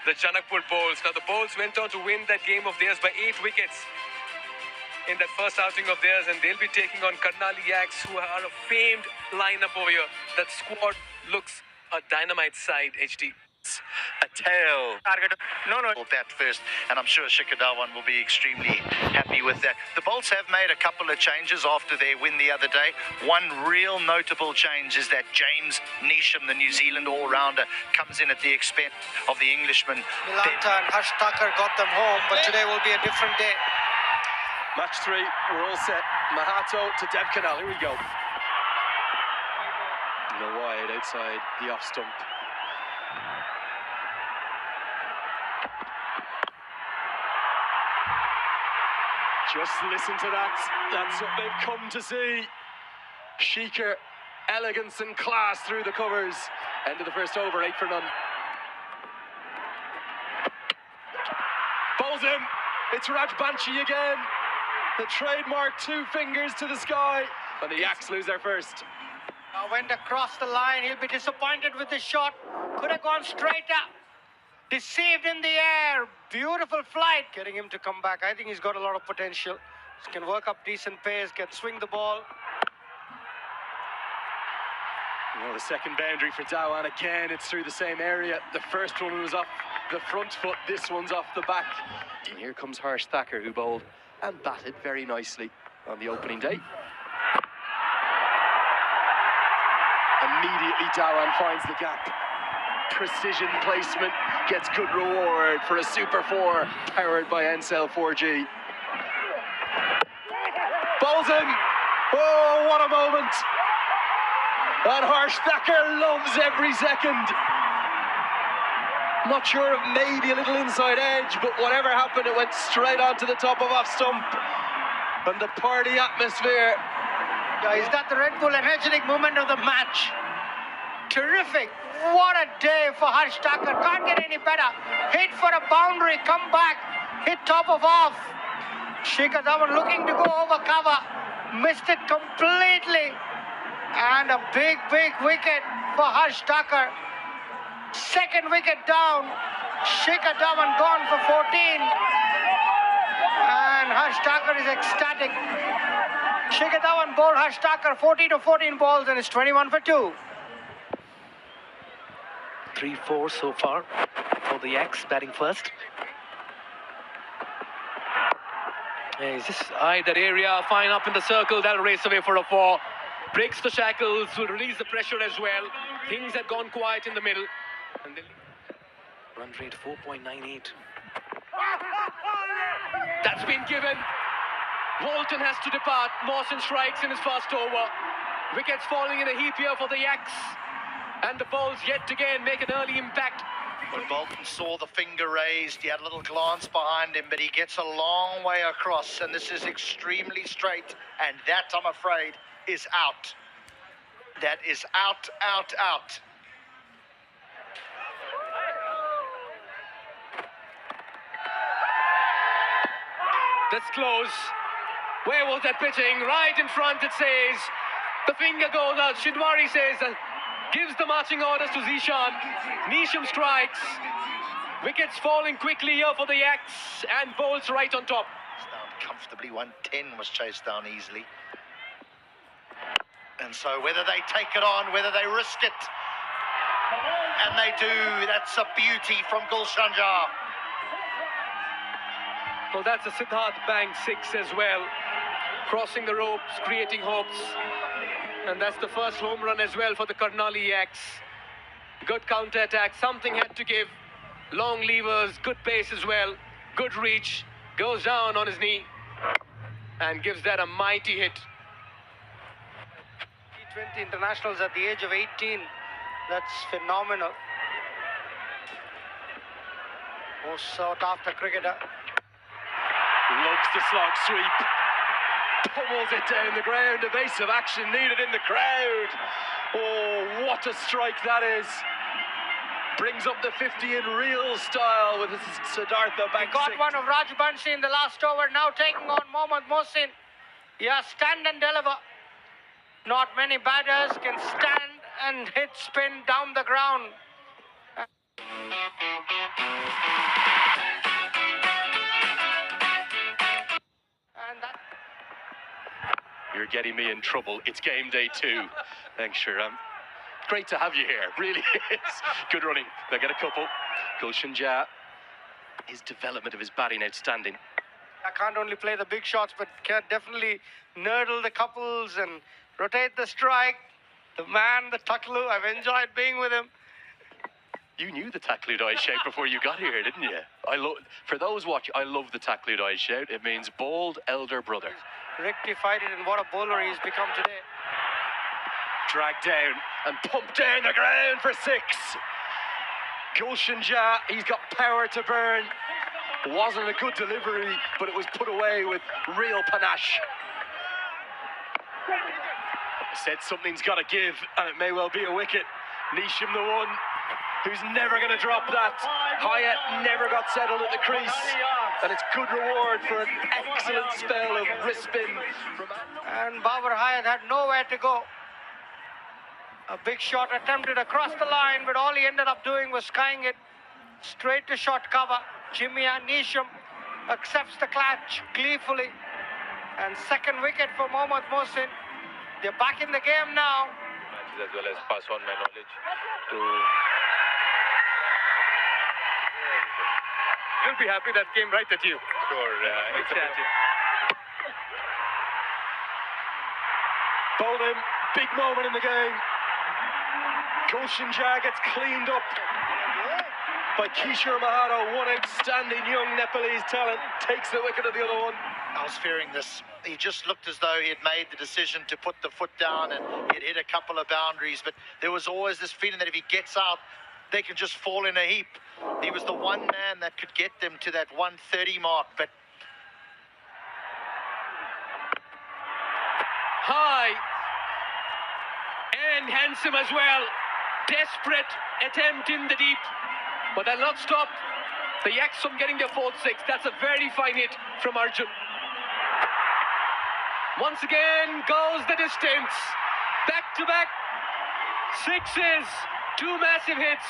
the Janakpur Bowls. Now, the Bowls went on to win that game of theirs by 8 wickets in that first outing of theirs, and they'll be taking on KARNALI YAKS, who are a famed lineup over here. That squad looks a dynamite side, HD. A tail. No. That first, and I'm sure Shikhar Dhawan will be extremely happy with that. The Bolts have made a couple of changes after their win the other day. One real notable change is that James Neesham, the New Zealand all-rounder, comes in at the expense of the Englishman. Milanta and Harsh Thakur got them home, but today will be a different day. Match 3, we're all set. Mahato to Dev Canal, here we go. No wide outside the off stump. Just listen to that. That's what they've come to see. Shikhar, elegance and class through the covers. End of the first over, 8 for none. Bowls him. It's Rajbanshi again. The trademark 2 fingers to the sky. And the Yaks lose their first. Now went across the line. He'll be disappointed with the shot. Could have gone straight up. Deceived in the air. Beautiful flight. Getting him to come back. I think he's got a lot of potential. He can work up decent pace, can swing the ball. Well, the second boundary for Dhawan again. It's through the same area. The first one was off the front foot. This one's off the back. And here comes Harsh Thakur, who bowled and batted very nicely on the opening day. Immediately Dhawan finds the gap. Precision placement gets good reward for a Super 4 powered by Ncell 4G. Bowls him. Oh, what a moment. And Harsh Thakur loves every second. Not sure of maybe a little inside edge, but whatever happened, it went straight onto the top of off stump. And the party atmosphere. Yeah, is that the Red Bull energetic moment of the match? Terrific. What a day for Harsh Thakur. Can't get any better. Hit for a boundary, come back, hit top of off. Shikhar Dhawan looking to go over cover. Missed it completely. And a big wicket for Harsh Thakur. Second wicket down. Shikhar Dhawan gone for 14. And Harsh Thakur is ecstatic. Shikhar Dhawan bowled Harsh Thakur 40 to 14 balls and it's 21 for 2. 3-4 so far for the Yaks, batting first. He's just eyed that area, fine up in the circle. That'll race away for a 4. Breaks the shackles, will release the pressure as well. Things had gone quiet in the middle. And then run rate 4.98. That's been given. Walton has to depart. Mawson strikes in his first over. Wickets falling in a heap here for the Yaks. And the Bowls yet again make an early impact. When Bolton saw the finger raised, he had a little glance behind him, but he gets a long way across, and this is extremely straight, and that, I'm afraid, is out. That is out. That's close. Where was that pitching? Right in front, it says. The finger goes out. Shidwari says, gives the marching orders to Zishan. Neesham strikes. Wickets falling quickly here for the Yaks, and Bowls right on top. It's down comfortably. 110 was chased down easily. And so whether they take it on, whether they risk it, and they do, that's a beauty from Gulshan Jah. Well, that's a Siddharth Bank 6 as well. Crossing the ropes, creating hopes. And that's the first home run as well for the KARNALI YAKS. Good counter-attack, something had to give. Long levers, good pace as well. Good reach, goes down on his knee and gives that a mighty hit. T20 internationals at the age of 18. That's phenomenal. Most sought after cricketer. Loves the slog sweep. Pummels it down the ground. Evasive action needed in the crowd. Oh, what a strike that is. Brings up the 50 in real style with Siddhartha Bank. He got one of Rajbanshi in the last over. Now taking on Mohammad Mohsin. Yeah, stand and deliver. Not many batters can stand and hit spin down the ground. You're getting me in trouble. It's game day 2. Thanks, Shiram. Great to have you here, really is. Good running. They'll get a couple. Gulshan Jha, his development of his batting outstanding. I can't only play the big shots, but can definitely nurdle the couples and rotate the strike. The man, the Taklu, I've enjoyed being with him. You knew the Takludai shout before you got here, didn't you? For those watching, I love the Takludai shout. It means bald elder brother. Rectified it, and what a bowler he's become today. Dragged down and pumped down the ground for 6. Gulshan Jha, he's got power to burn. Wasn't a good delivery, but it was put away with real panache. I said something's got to give, and it may well be a wicket. Nisham, the one who's never going to drop that. Hyatt never got settled at the crease, and it's good reward for an excellent spell of wrist spin. And Babar Hyatt had nowhere to go. A big shot attempted across the line, but all he ended up doing was skying it straight to short cover. Jimmy and Nisham accepts the clutch gleefully. And second wicket for Mohammad Mohsin. They're back in the game now. As well as pass on my knowledge to... You'll be happy that came right at you. Sure, it's Bowled him, big moment in the game. Gulshan Jha gets cleaned up by Kishore Mahato, one outstanding young Nepalese talent, takes the wicket of the other one. I was fearing this. He just looked as though he had made the decision to put the foot down and he'd hit a couple of boundaries, but there was always this feeling that if he gets out, they can just fall in a heap. He was the one man that could get them to that 130 mark, but... High and handsome as well. Desperate attempt in the deep, but they'll not stop the Yaks from getting their 4th 6. That's a very fine hit from Arjun. Once again goes the distance. Back-to-back 6s, 2 massive hits,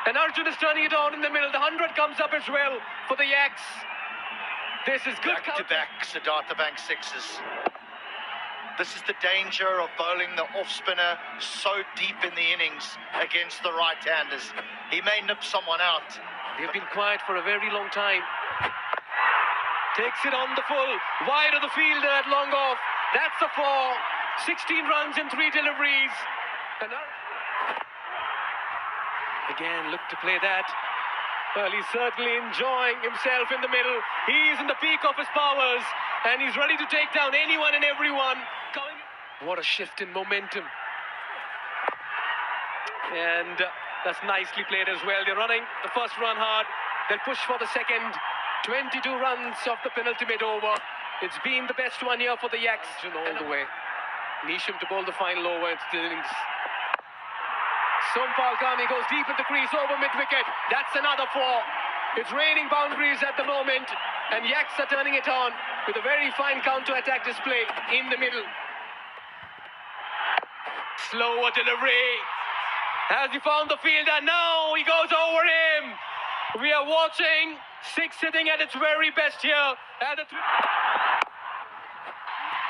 and Arjun is turning it on in the middle. The 100 comes up as well for the Yaks. This is good. Back-to-back Siddhartha Bank 6s. This is the danger of bowling the off-spinner so deep in the innings against the right-handers. He may nip someone out. They've been quiet for a very long time. Takes it on the full, wide of the fielder at long off. That's the 4. 16 runs in 3 deliveries. And again, look to play that. Well, he's certainly enjoying himself in the middle. He's in the peak of his powers, and he's ready to take down anyone and everyone. What a shift in momentum. And that's nicely played as well. They're running the first run hard. They'll push for the second. 22 runs off the penultimate over. It's been the best one here for the Yaks all the way. Nisham to bowl the final over into the innings. Sompal Kami goes deep in the crease over mid-wicket. That's another 4. It's raining boundaries at the moment, and Yaks are turning it on with a very fine counter-attack display in the middle. Slower delivery. Has he found the fielder? No, he goes over him. We are watching 6 hitting at its very best here.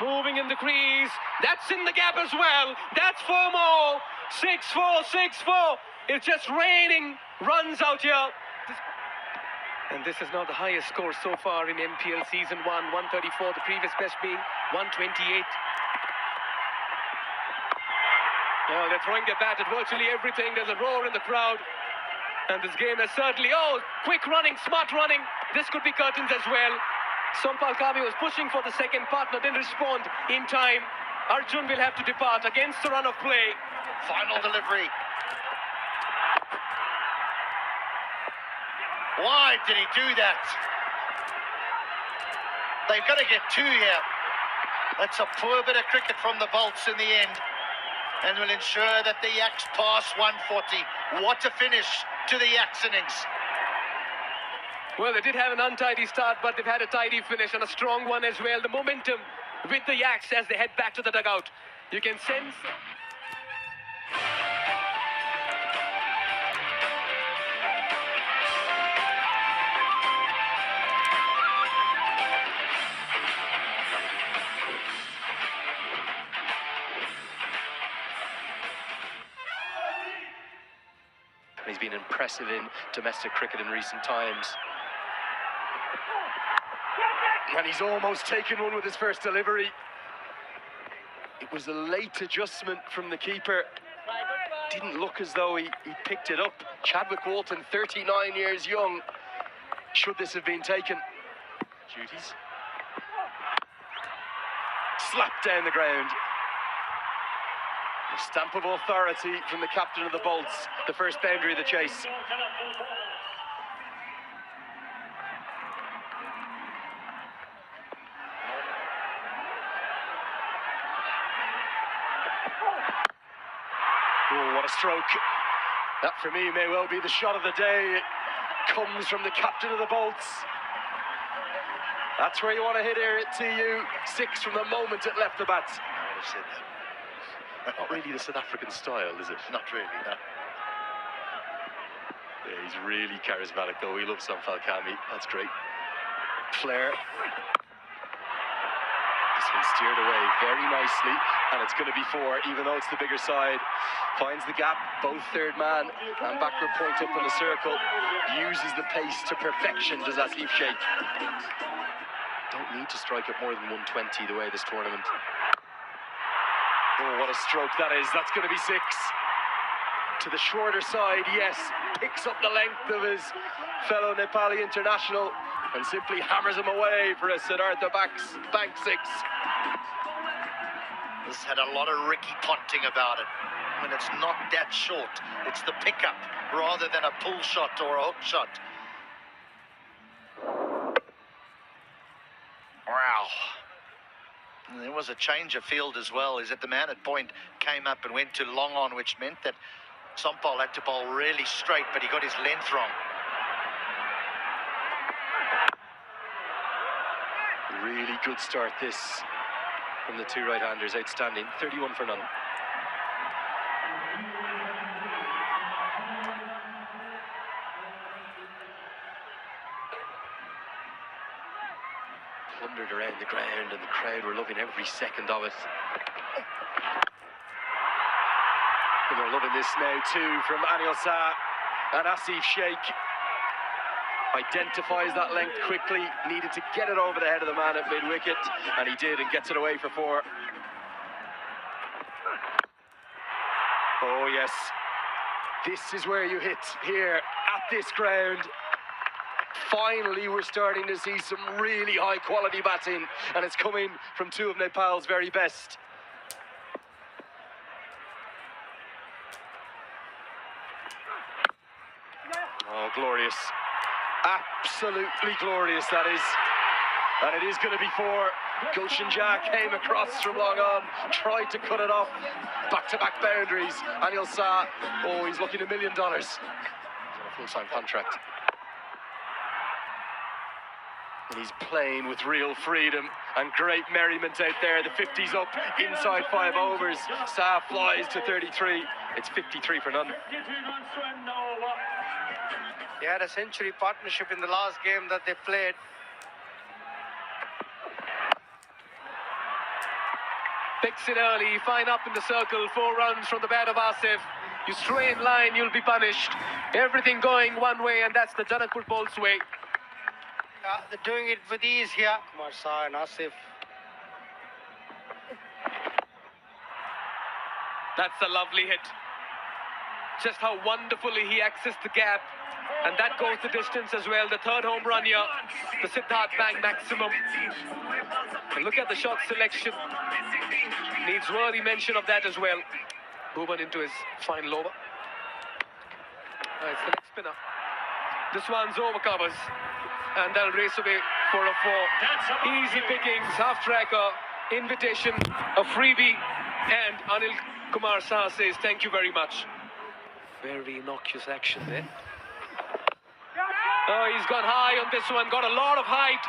Moving in the crease. That's in the gap as well. That's 4 more. 6-4, 6-4. It's just raining runs out here. And this is now the highest score so far in NPL Season 1. 134, the previous best being 128. Well, they're throwing their bat at virtually everything. There's a roar in the crowd. And this game has certainly... Oh, quick running, smart running. This could be curtains as well. Sompal Kami was pushing for the second partner, didn't respond in time. Arjun will have to depart against the run of play. Final delivery. Why did he do that? They've got to get 2 here. That's a poor bit of cricket from the Bolts in the end, and will ensure that the Yaks pass 140. What a finish to the Yaks innings. Well, they did have an untidy start, but they've had a tidy finish and a strong one as well. The momentum with the Yaks as they head back to the dugout. You can sense... impressive in domestic cricket in recent times. And he's almost taken one with his first delivery. It was a late adjustment from the keeper. Didn't look as though he picked it up. Chadwick Walton, 39 years young. Should this have been taken? Duties. Slapped down the ground. A stamp of authority from the captain of the Bolts, the first boundary of the chase. Oh, what a stroke. That for me may well be the shot of the day. It comes from the captain of the Bolts. That's where you want to hit here at TU. 6 from the moment it left the bat. I would have said that. Not really the South African style, is it? Not really, no. Yeah, he's really charismatic though. He loves Sam Falcami. That's great. Flair. This one steered away very nicely, and it's going to be 4, even though it's the bigger side. Finds the gap, both third man and backward point up in the circle. Uses the pace to perfection, does Asif Sheikh. Don't need to strike at more than 120 the way this tournament. Oh, what a stroke that is. That's going to be 6. To the shorter side, yes. Picks up the length of his fellow Nepali international and simply hammers him away for a Siddhartha Bank 6. This had a lot of Ricky Ponting about it. When it's not that short, it's the pickup rather than a pull shot or a hook shot. Wow. And there was a change of field as well, is that the man at point came up and went to long on, which meant that Sompal had to bowl really straight, but he got his length wrong. Really good start this from the 2 right-handers. Outstanding. 31 for none. Plundered around the ground, and the crowd were loving every second of it. And they're loving this now too from Anil Shah. And Asif Sheikh identifies that length quickly, needed to get it over the head of the man at mid-wicket, and he did, and gets it away for 4. Oh yes, this is where you hit here at this ground. Finally, we're starting to see some really high-quality batting, and it's coming from 2 of Nepal's very best. Oh, glorious. Absolutely glorious, that is. And it is going to be 4. Gulshan Jah came across from long on, tried to cut it off. Back-to-back boundaries. Anil Shah, oh, he's looking $1 million. He's on a full-time contract. And he's playing with real freedom and great merriment out there. The 50's up, inside 5 overs. Shah flies to 33. It's 53 for none. They had a century partnership in the last game that they played. Picks it early, fine up in the circle, 4 runs from the bat of Asif. You stray in line, you'll be punished. Everything going one way, and that's the Janakpur Bolts way. They're doing it with ease here. Kumar Shah and Asif. That's a lovely hit. Just how wonderfully he accessed the gap. And that goes the distance as well. The 3rd home run here, the Siddhartha Bank maximum. And look at the shot selection. Needs worthy mention of that as well. Bhuvan into his final over. It's the next spinner. This one's over covers. And they'll race away for a 4. Easy pickings, half tracker, invitation, a freebie. And Anil Kumar Shah says, thank you very much. Very innocuous action there. Oh, he's gone high on this one, got a lot of height.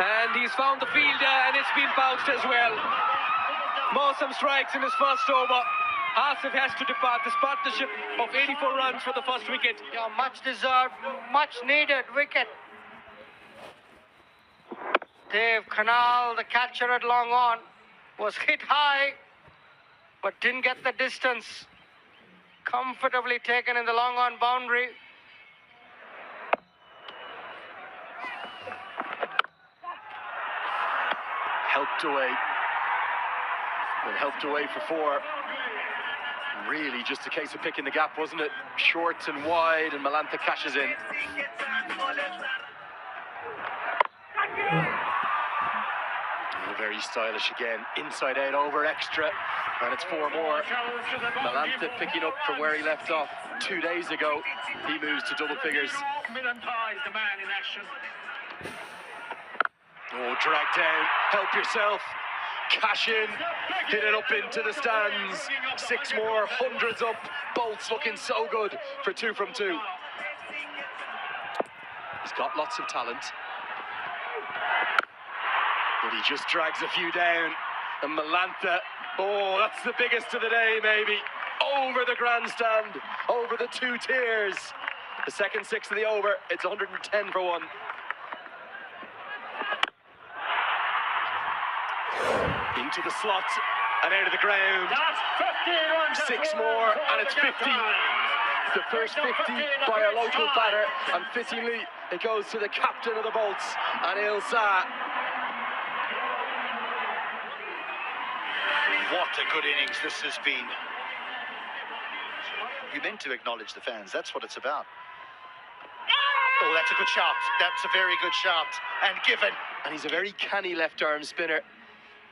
And he's found the fielder, and it's been bounced as well. Mawsam strikes in his first over. Asif has to depart. This partnership of 84 runs for the first wicket. Yeah, much deserved, much needed wicket. Dave Karnal, the catcher at long on, was hit high, but didn't get the distance. Comfortably taken in the long on boundary. Helped away. But helped away for 4. Really just a case of picking the gap, wasn't it? Short and wide, and Malantha cashes in. Very stylish again. Inside out, over extra. And it's 4 more. Malantha picking up from where he left off 2 days ago. He moves to double figures. Oh, drag down. Help yourself. Cash in. Hit it up into the stands. 6 more. Hundreds up. Bolts looking so good for 2 from 2. He's got lots of talent. But he just drags a few down. And Malantha, oh, that's the biggest of the day, maybe. Over the grandstand, over the 2 tiers. The second 6 of the over, it's 110 for 1. Into the slot and out of the ground. 6 more, and it's 50. The first 50 by a local batter, and fittingly, it goes to the captain of the Bolts, Anil Shah. What a good innings this has been. You meant to acknowledge the fans. That's what it's about. Oh, that's a good shot. That's a very good shot. And given. And he's a very canny left-arm spinner.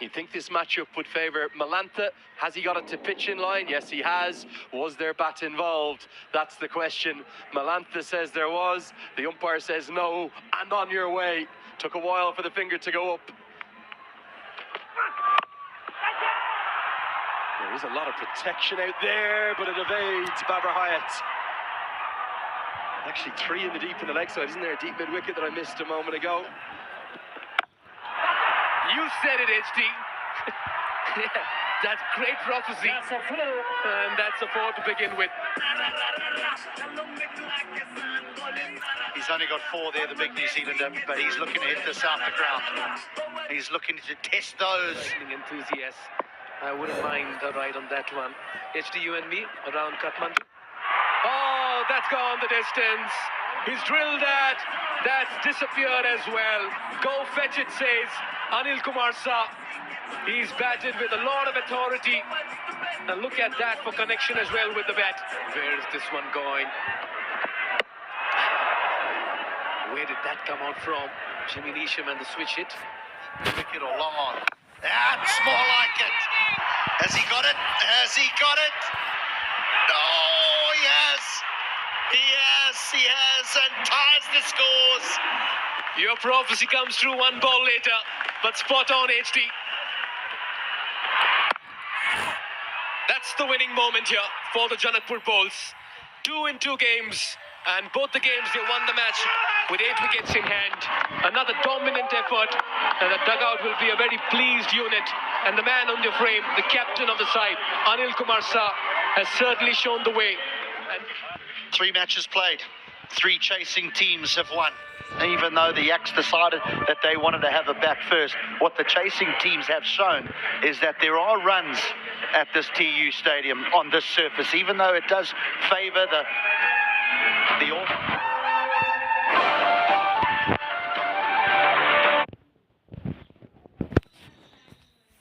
You'd think this matchup would favour Malantha. Has he got it to pitch in line? Yes, he has. Was there bat involved? That's the question. Malantha says there was. The umpire says no. And on your way. Took a while for the finger to go up. There is a lot of protection out there, but it evades Babar Hyatt. Actually 3 in the deep in the leg side, isn't there? A deep mid-wicket that I missed a moment ago. You said it, HD. Yeah, that's great prophecy. And that's a 4 to begin with. He's only got 4 there, the big New Zealander, but he's looking to hit this out the ground. He's looking to test those. Enthusiast. I wouldn't mind a ride on that one. HD, you and me around Kathmandu. Oh, that's gone the distance. He's drilled that. That's disappeared as well. Go fetch it, says Anil Kumar Shah. He's batted with a lot of authority. And look at that for connection as well with the bat. Where is this one going? Where did that come out from? Jimmy Neesham and the switch hit. Wicket or long on. That's more like it. Has he got it? Has he got it? Oh, he has. He has, and ties the scores. Your prophecy comes true 1 ball later, but spot on, HD. That's the winning moment here for the Janakpur Bulls. 2 in 2 games, and both the games they won the match with 8 wickets in hand. Another dominant effort, and the dugout will be a very pleased unit. And the man on the frame, the captain of the side, Anil Kumar Shah, has certainly shown the way. And 3 matches played. 3 chasing teams have won. Even though the Yaks decided that they wanted to have a bat first, what the chasing teams have shown is that there are runs at this TU stadium on this surface, even though it does favour the